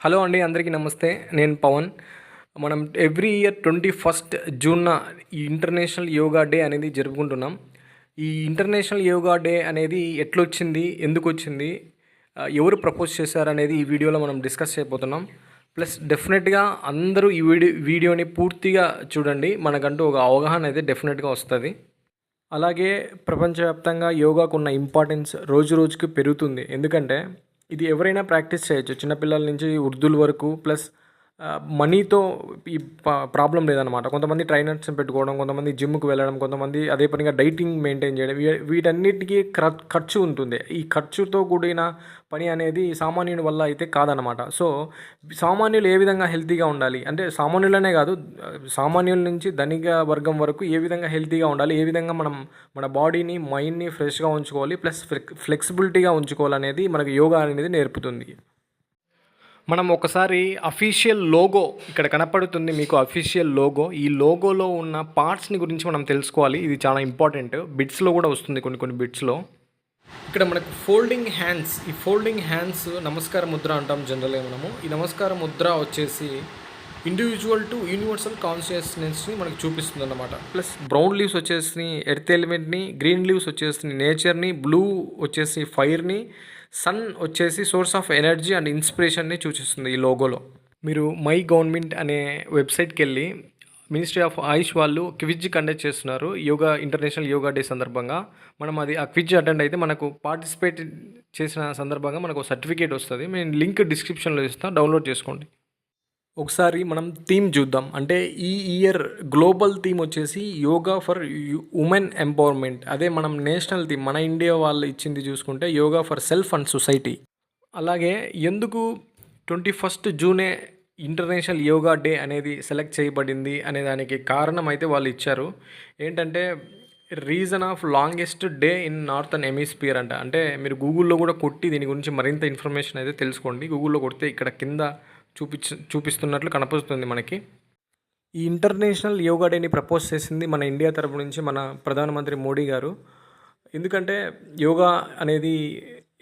Hello అండి, అందరికీ నమస్తే. నేను పవన్. మనం ఎవ్రీ ఇయర్ 21st జూన్న ఈ ఇంటర్నేషనల్ యోగా డే అనేది జరుపుకుంటున్నాం. ఈ ఇంటర్నేషనల్ యోగా డే అనేది ఎట్లొచ్చింది, ఎందుకు వచ్చింది, ఎవరు ప్రపోజ్ చేశారనేది ఈ వీడియోలో మనం డిస్కస్ చేయబోతున్నాం. ప్లస్ డెఫినెట్గా అందరూ ఈ వీడియోని పూర్తిగా చూడండి, మనకంటూ ఒక అవగాహన అయితే డెఫినెట్గా వస్తుంది. అలాగే ప్రపంచవ్యాప్తంగా యోగాకున్న ఇంపార్టెన్స్ రోజు రోజుకి పెరుగుతుంది. ఎందుకంటే ఇది ఎవరైనా ప్రాక్టీస్ చేయొచ్చు, చిన్నపిల్లల నుంచి వృద్ధుల వరకు. ప్లస్ మనీతో ఈ ప్రాబ్లం లేదనమాట. కొంతమంది ట్రైనర్స్ని పెట్టుకోవడం, కొంతమంది జిమ్కి వెళ్ళడం, కొంతమంది అదే పనిగా డైటింగ్ మెయింటైన్ చేయడం, వీటన్నిటికీ ఖర్చు ఉంటుంది. ఈ ఖర్చుతో కూడిన పని అనేది సామాన్యుని వల్ల అయితే కాదనమాట. సో సామాన్యులు ఏ విధంగా హెల్తీగా ఉండాలి అంటే, సామాన్యులనే కాదు, సామాన్యుల నుంచి ధనిక వర్గం వరకు ఏ విధంగా హెల్తీగా ఉండాలి, ఏ విధంగా మనం మన బాడీని మైండ్ని ఫ్రెష్గా ఉంచుకోవాలి, ప్లస్ ఫ్లెక్సిబిలిటీగా ఉంచుకోవాలనేది మనకు యోగా అనేది నేర్పుతుంది. మనం ఒకసారి అఫీషియల్ లోగో ఇక్కడ కనపడుతుంది మీకు, అఫీషియల్ లోగో. ఈ లోగోలో ఉన్న పార్ట్స్ని గురించి మనం తెలుసుకోవాలి. ఇది చాలా ఇంపార్టెంట్. బిట్స్లో కూడా వస్తుంది, కొన్ని బిట్స్లో. ఇక్కడ మనకు ఫోల్డింగ్ హ్యాండ్స్, ఈ ఫోల్డింగ్ హ్యాండ్స్ నమస్కార ముద్ర అంటాం జనరల్గా మనము. ఈ నమస్కార ముద్ర వచ్చేసి ఇండివిజువల్ టు యూనివర్సల్ కాన్షియస్నెస్ని మనకు చూపిస్తుంది అన్నమాట. ప్లస్ బ్రౌన్ లీవ్స్ వచ్చేసి ఎర్త్ ఎలిమెంట్ని, గ్రీన్ లీవ్స్ వచ్చేసి నేచర్ని, బ్లూ వచ్చేసి ఫైర్ని, సన్ వచ్చేసి సోర్స్ ఆఫ్ ఎనర్జీ అండ్ ఇన్స్పిరేషన్ని సూచిస్తుంది ఈ లోగోలో. మీరు మై గవర్నమెంట్ అనే వెబ్సైట్కి వెళ్ళి మినిస్ట్రీ ఆఫ్ ఆయుష్ వాళ్ళు క్విజ్ కండక్ట్ చేస్తున్నారు ఇంటర్నేషనల్ యోగా డే సందర్భంగా. మనం ఆ క్విజ్ అటెండ్ అయితే మనకు పార్టిసిపేట్ చేసిన సందర్భంగా మనకు సర్టిఫికేట్ వస్తుంది. నేను లింక్ డిస్క్రిప్షన్లో ఇస్తాను, డౌన్లోడ్ చేసుకోండి. ఒకసారి మనం థీమ్ చూద్దాం. అంటే ఈ ఇయర్ గ్లోబల్ థీమ్ వచ్చేసి యోగా ఫర్ ఉమెన్ ఎంపవర్మెంట్. అదే మనం నేషనల్ థీమ్ మన ఇండియా వాళ్ళు ఇచ్చింది చూసుకుంటే yoga for self and society. అలాగే ఎందుకు 21st జూనే ఇంటర్నేషనల్ యోగా డే అనేది సెలెక్ట్ చేయబడింది అనే దానికి కారణం అయితే వాళ్ళు ఇచ్చారు. ఏంటంటే reason of longest day in northern hemisphere అంట. అంటే మీరు గూగుల్లో కూడా కొట్టి దీని గురించి మరింత ఇన్ఫర్మేషన్ అయితే తెలుసుకోండి. గూగుల్లో కొడితే ఇక్కడ కింద చూపిస్తున్నట్లు కనపడుతుంది మనకి. ఈ ఇంటర్నేషనల్ యోగా డేని ప్రపోజ్ చేసింది మన ఇండియా తరపు నుంచి మన ప్రధానమంత్రి మోడీ గారు. ఎందుకంటే యోగా అనేది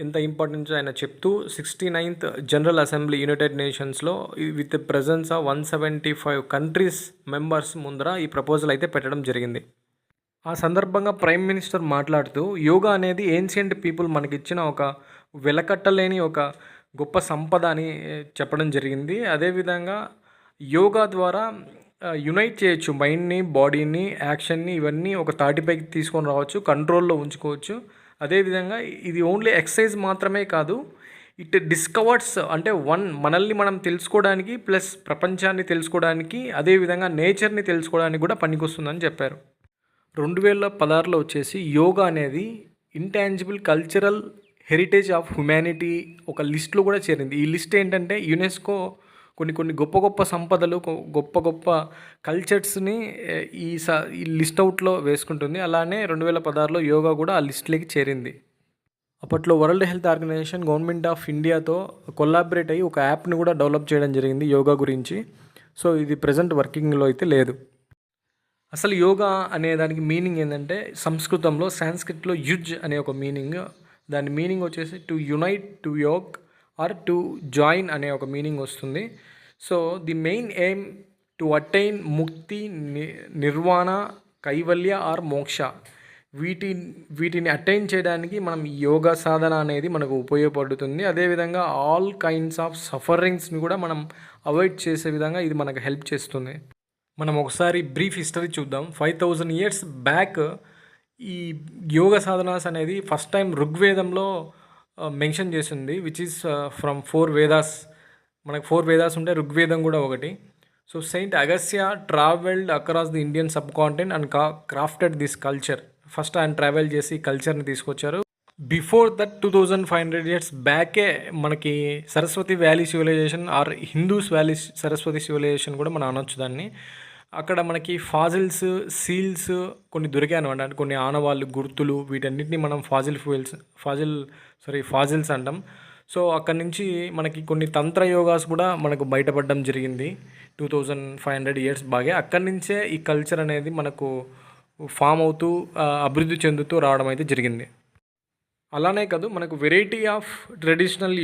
ఎంత ఇంపార్టెన్స్ ఆయన చెప్తూ 69th జనరల్ అసెంబ్లీ యునైటెడ్ నేషన్స్లో with presence of 175 countries members ముందర ఈ ప్రపోజల్ అయితే పెట్టడం జరిగింది. ఆ సందర్భంగా ప్రైమ్ మినిస్టర్ మాట్లాడుతూ యోగా అనేది ఏన్షియంట్ పీపుల్ మనకిచ్చిన ఒక వెలకట్టలేని ఒక గొప్ప సంపద అని చెప్పడం జరిగింది. అదేవిధంగా యోగా ద్వారా యునైట్ చేయొచ్చు మైండ్ని, బాడీని, యాక్షన్ని, ఇవన్నీ ఒక తాటిపైకి తీసుకొని రావచ్చు, కంట్రోల్లో ఉంచుకోవచ్చు. అదేవిధంగా ఇది ఓన్లీ ఎక్సర్సైజ్ మాత్రమే కాదు, ఇట్ డిస్కవర్స్ అంటే మనల్ని మనం తెలుసుకోవడానికి, ప్లస్ ప్రపంచాన్ని తెలుసుకోవడానికి, అదేవిధంగా నేచర్ని తెలుసుకోవడానికి కూడా పనికొస్తుందని చెప్పారు. 2016లో వచ్చేసి యోగా అనేది intangible cultural heritage of humanity ఒక లిస్ట్లో కూడా చేరింది. ఈ లిస్ట్ ఏంటంటే యునెస్కో కొన్ని గొప్ప సంపదలు, గొప్ప కల్చర్స్ని ఈ లిస్ట్ అవుట్లో వేసుకుంటుంది. అలానే 2016లో యోగా కూడా ఆ లిస్ట్లోకి చేరింది. అప్పట్లో world health organisation government of ఇండియాతో కొలాబరేట్ అయ్యి ఒక యాప్ని కూడా డెవలప్ చేయడం జరిగింది యోగా గురించి. సో ఇది ప్రజెంట్ వర్కింగ్లో అయితే లేదు. అసలు యోగా అనే దానికి మీనింగ్ ఏంటంటే, సంస్కృతంలో సాంస్క్రిట్లో యుజ్ అనే ఒక మీనింగ్. దాని మీనింగ్ వచ్చేసి టు యునైట్, టు యోగ్ ఆర్ టు జాయిన్ అనే ఒక మీనింగ్ వస్తుంది. So the main aim to attain mukti, nirvana, Kaivalya are మోక్ష. వీటిని అటైన్ చేయడానికి మనం యోగా సాధన అనేది మనకు ఉపయోగపడుతుంది. అదేవిధంగా ఆల్ కైండ్స్ ఆఫ్ సఫరింగ్స్ని కూడా మనం అవాయిడ్ చేసే విధంగా ఇది మనకు హెల్ప్ చేస్తుంది. మనం ఒకసారి బ్రీఫ్ హిస్టరీ చూద్దాం. 5000 years బ్యాక్ ఈ యోగ సాధనాస్ అనేది ఫస్ట్ టైం ఋగ్వేదంలో మెన్షన్ చేసింది, విచ్ ఈస్ ఫ్రమ్ 4 వేదాస్. మనకు 4 వేదాస్ ఉంటే ఋగ్వేదం కూడా ఒకటి. So saint Agastya travelled across the Indian subcontinent and crafted this culture. First ఆయన ట్రావెల్ చేసి కల్చర్ని తీసుకొచ్చారు. బిఫోర్ దట్ 2500 years బ్యాకే మనకి Saraswati valley civilization or Indus valley Saraswati civilization కూడా మనం అనొచ్చు దాన్ని. అక్కడ మనకి ఫాజిల్స్, సీల్స్ కొన్ని దొరికాయి అనమాట. అంటే కొన్ని ఆనవాళ్ళు, గుర్తులు, వీటన్నిటిని మనం ఫాజిల్స్ అంటాం. సో అక్కడి నుంచి మనకి కొన్ని తంత్ర యోగాస్ కూడా మనకు బయటపడడం జరిగింది 2500 years బాగా. అక్కడి నుంచే ఈ కల్చర్ అనేది మనకు ఫామ్ అవుతూ అభివృద్ధి చెందుతూ రావడం అయితే జరిగింది. అలానే కాదు, మనకు variety of traditional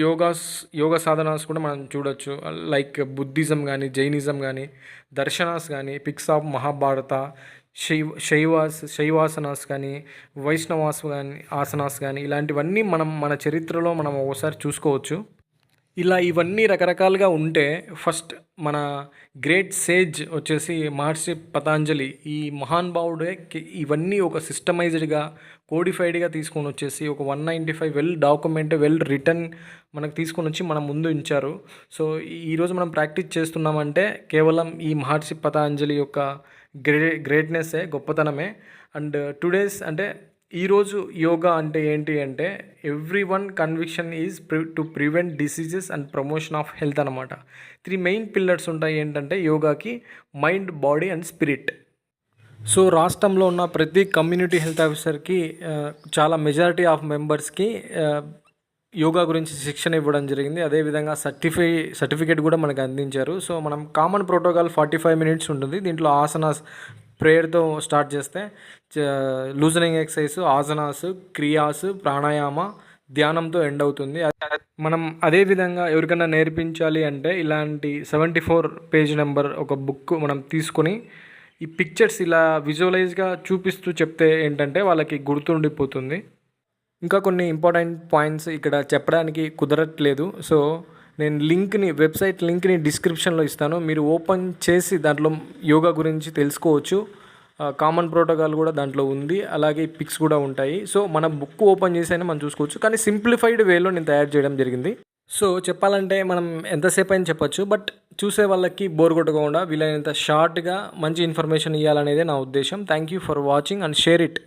yoga Sadhana's కూడా మనం చూడొచ్చు. లైక్ బుద్ధిజం కానీ, జైనిజం కానీ, దర్శనాస్ కానీ, పిక్స్ ఆఫ్ మహాభారత, శైవాసనాస్ కానీ, వైష్ణవాస్ కానీ, ఆసనాస్ కానీ, ఇలాంటివన్నీ మనం మన చరిత్రలో మనం ఒకసారి చూసుకోవచ్చు. ఇలా ఇవన్నీ రకరకాలుగా ఉంటే ఫస్ట్ మన గ్రేట్ సేజ్ వచ్చేసి మహర్షి పతాంజలి, ఈ మహానుభావుడే ఇవన్నీ ఒక సిస్టమైజ్డ్గా కోడిఫైడ్గా తీసుకొని వచ్చేసి ఒక 195 వెల్ డాక్యుమెంట్ వెల్ రిటర్న్ మనకు తీసుకొని వచ్చి మన ముందు ఉంచారు. సో ఈరోజు మనం ప్రాక్టీస్ చేస్తున్నామంటే కేవలం ఈ మహర్షి పతాంజలి యొక్క గ్రేట్నెస్సే, గొప్పతనమే. అండ్ టుడేస్ అంటే ఈరోజు యోగా అంటే ఏంటి అంటే every one conviction is to prevent diseases and promotion of health అనమాట. 3 మెయిన్ పిల్లర్స్ ఉంటాయి ఏంటంటే యోగాకి: mind, body and spirit. So రాష్ట్రంలో ఉన్న ప్రతి కమ్యూనిటీ హెల్త్ ఆఫీసర్కి చాలా మెజారిటీ ఆఫ్ మెంబర్స్కి యోగా గురించి శిక్షణ ఇవ్వడం జరిగింది. అదేవిధంగా సర్టిఫికేట్ కూడా మనకు అందించారు. సో మనం కామన్ ప్రోటోకాల్ 45 మినిట్స్ ఉంటుంది. దీంట్లో ఆసనాస్ ప్రేయర్తో స్టార్ట్ చేస్తే లూజనింగ్ ఎక్సర్సైజ్, ఆసనాస్, క్రియాస్, ప్రాణాయామ, ధ్యానంతో ఎండ్ అవుతుంది. మనం అదేవిధంగా ఎవరికైనా నేర్పించాలి అంటే ఇలాంటి 74 పేజ్ నెంబర్ ఒక బుక్ మనం తీసుకొని ఈ పిక్చర్స్ ఇలా విజువలైజ్గా చూపిస్తూ చెప్తే ఏంటంటే వాళ్ళకి గుర్తుండిపోతుంది. ఇంకా కొన్ని ఇంపార్టెంట్ పాయింట్స్ ఇక్కడ చెప్పడానికి కుదరట్లేదు. సో నేను వెబ్సైట్ లింక్ని డిస్క్రిప్షన్లో ఇస్తాను. మీరు ఓపెన్ చేసి దాంట్లో యోగా గురించి తెలుసుకోవచ్చు. కామన్ ప్రోటోకాల్ కూడా దాంట్లో ఉంది, అలాగే పిక్స్ కూడా ఉంటాయి. సో మన బుక్ ఓపెన్ చేసి అయినా మనం చూసుకోవచ్చు, కానీ సింప్లిఫైడ్ వేలో నేను తయారు చేయడం జరిగింది. సో చెప్పాలంటే మనం ఎంతసేపు అయినా చెప్పచ్చు, బట్ చూసే వాళ్ళకి బోర్ కొట్టకుండా వీలైనంత షార్ట్గా మంచి ఇన్ఫర్మేషన్ ఇవ్వాలనేదే నా ఉద్దేశం. Thank you for watching and share it.